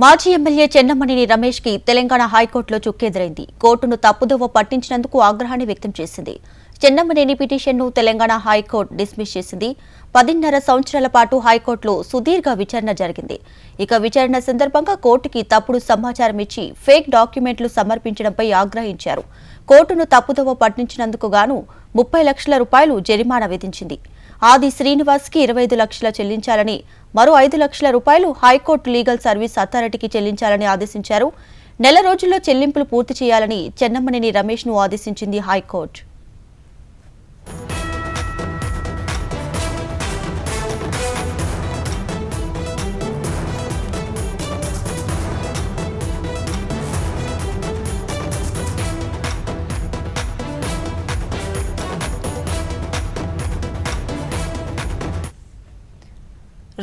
మాజీ ఎమ్మెల్యే చెన్నమనేని రమేష్ కి తెలంగాణ హైకోర్టులో చుక్కెదురైంది. కోర్టును తప్పుదోవ పట్టించినందుకు ఆగ్రహాన్ని వ్యక్తం చేసింది. చెన్నమనేని పిటిషన్ను తెలంగాణ హైకోర్టు డిస్మిస్ చేసింది. 10.5 సంవత్సరాల పాటు హైకోర్టులో సుదీర్ఘ విచారణ జరిగింది. ఇక విచారణ సందర్భంగా కోర్టుకి తప్పుడు సమాచారం ఇచ్చి ఫేక్ డాక్యుమెంట్లు సమర్పించడంపై ఆగ్రహించారు. కోర్టును తప్పుదోవ పట్టించినందుకు గాను 30 లక్షల రూపాయలు జరిమానా విధించింది. ఆది శ్రీనివాస్ కి 25 లక్షలు చెల్లించాలని, మరో 5 లక్షల రూపాయలు హైకోర్టు లీగల్ సర్వీస్ అథారిటీకి చెల్లించాలని ఆదేశించారు. నెల రోజుల్లో చెల్లింపులు పూర్తి చేయాలని చెన్నమనేని రమేష్ ను ఆదేశించింది హైకోర్టు.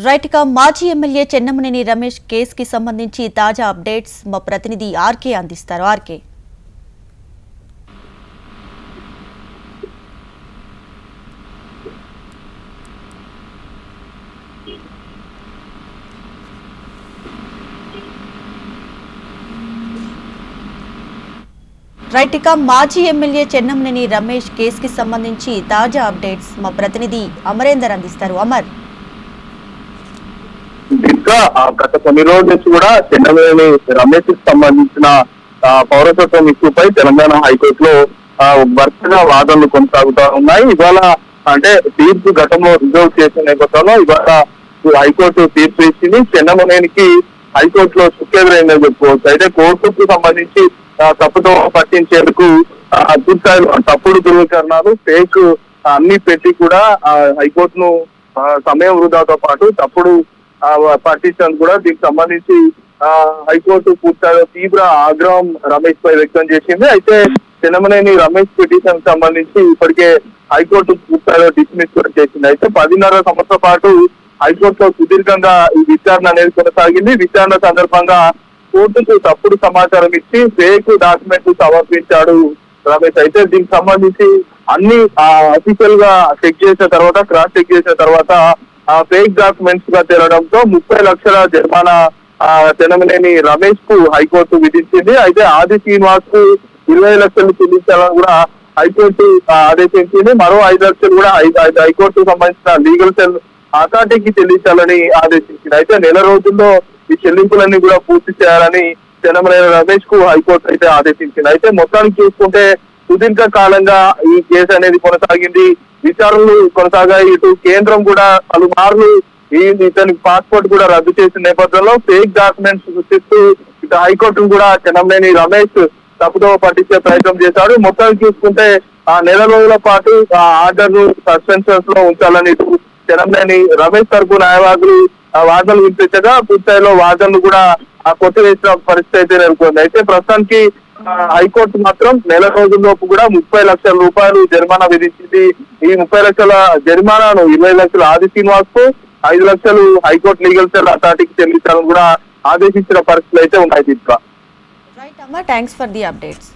రైట్ గా మాజీ ఎమ్మెల్యే చెన్నమనేని రమేష్ కేసుకి సంబంధించి తాజా అప్డేట్స్ మా ప్రతినిధి ఆర్కే అందిస్తారు. ఆర్కే, రైట్ గా మాజీ ఎమ్మెల్యే చెన్నమనేని రమేష్ కేసుకి సంబంధించి తాజా అప్డేట్స్ మా ప్రతినిధి అమరేందర్ అందిస్తారు. అమర్, ఇంకా గత కొన్ని రోజుల నుంచి కూడా చెన్నమనేని రమేష్ కి సంబంధించిన పౌరసత్వం ఇష్యూపై తెలంగాణ హైకోర్టులో వరుసగా వాదనలు కొనసాగుతూ ఉన్నాయి. ఇవాళ అంటే తీర్పు గతంలో రిజర్వ్ చేసిన నేపథ్యంలో ఇవాళ హైకోర్టు తీర్పు ఇచ్చింది. చెన్నమనేనికి హైకోర్టులో చుక్కెదురైందని చెప్పుకోవచ్చు. అయితే కోర్టుకు సంబంధించి తప్పుతో పట్టించేందుకు పూర్తిస్థాయిలో తప్పుడు ధృవీకరణాలు ఫేక్ అన్ని పెట్టి కూడా హైకోర్టును సమయం వృధాతో పాటు తప్పుడు పట్టించినందుకు కూడా దీనికి సంబంధించి హైకోర్టు పూర్తిగా తీవ్ర ఆగ్రహం రమేష్ పై వ్యక్తం చేసింది. అయితే చెన్నమనేని రమేష్ పిటిషన్ సంబంధించి ఇప్పటికే హైకోర్టు పూర్తిగా డిస్మిస్ కూడా చేసింది. అయితే 10.5 సంవత్సరాల పాటు హైకోర్టులో సుదీర్ఘంగా ఈ విచారణ అనేది కొనసాగింది. విచారణ సందర్భంగా కోర్టుకు తప్పుడు సమాచారం ఇచ్చి ఫేక్ డాక్యుమెంట్లు సమర్పించాడు రమేష్. అయితే దీనికి సంబంధించి అన్ని అఫీషియల్ గా చెక్ చేసిన తర్వాత, క్రాస్ చెక్ చేసిన తర్వాత ఫేక్ డాక్యుమెంట్స్ గా తేలడంతో 30 లక్షల జరిమానా చెన్నమనేని రమేష్ కు హైకోర్టు విధించింది. అయితే ఆది శ్రీనివాస్ కు 20 లక్షలు చెల్లించాలని కూడా హైకోర్టు ఆదేశించింది. మరో 5 లక్షలు కూడా హైకోర్టుకు సంబంధించిన లీగల్ సెల్ అథారిటీకి చెల్లించాలని ఆదేశించింది. అయితే నెల రోజుల్లో ఈ చెల్లింపులన్నీ కూడా పూర్తి చేయాలని చెన్నమనేని రమేష్ కు హైకోర్టు అయితే ఆదేశించింది. అయితే మొత్తానికి చూసుకుంటే సుదీర్ఘ కాలంగా ఈ కేసు అనేది కొనసాగింది. విచారణలు కొనసాగాయి. ఇటు కేంద్రం కూడా పలుమార్లు ఇతని పాస్పోర్ట్ కూడా రద్దు చేసిన నేపథ్యంలో ఫేక్ డాక్యుమెంట్స్ సృష్టిస్తూ ఇటు హైకోర్టును కూడా చెన్నమనేని రమేష్ తప్పుదోవ పట్టించే ప్రయత్నం చేశాడు. మొత్తానికి చూసుకుంటే నెల రోజుల పాటు ఆర్డర్ ను సస్పెన్షన్స్ లో ఉంచాలని చెన్నమనేని రమేష్ తరపు న్యాయవాదులు వాదనలు వినిపించగా పూర్తిస్థాయిలో వాదనలు కూడా కొట్టివేసిన పరిస్థితి అయితే నెలకొంది. అయితే ప్రస్తుతానికి హైకోర్టు మాత్రం నెల రోజుల్లోపు కూడా 30 లక్షల రూపాయలు జరిమానా విధించింది. ఈ 30 లక్షల జరిమానాను 20 లక్షలు ఆది శ్రీనివాస్ కు, 5 లక్షలు హైకోర్టు లీగల్ సెల్ అథారిటీకి చెల్లించాలని కూడా ఆదేశించిన పరిస్థితులు అయితే ఉన్నాయి. రైట్ అమ్మా, థ్యాంక్స్ ఫర్ ది అప్డేట్స్.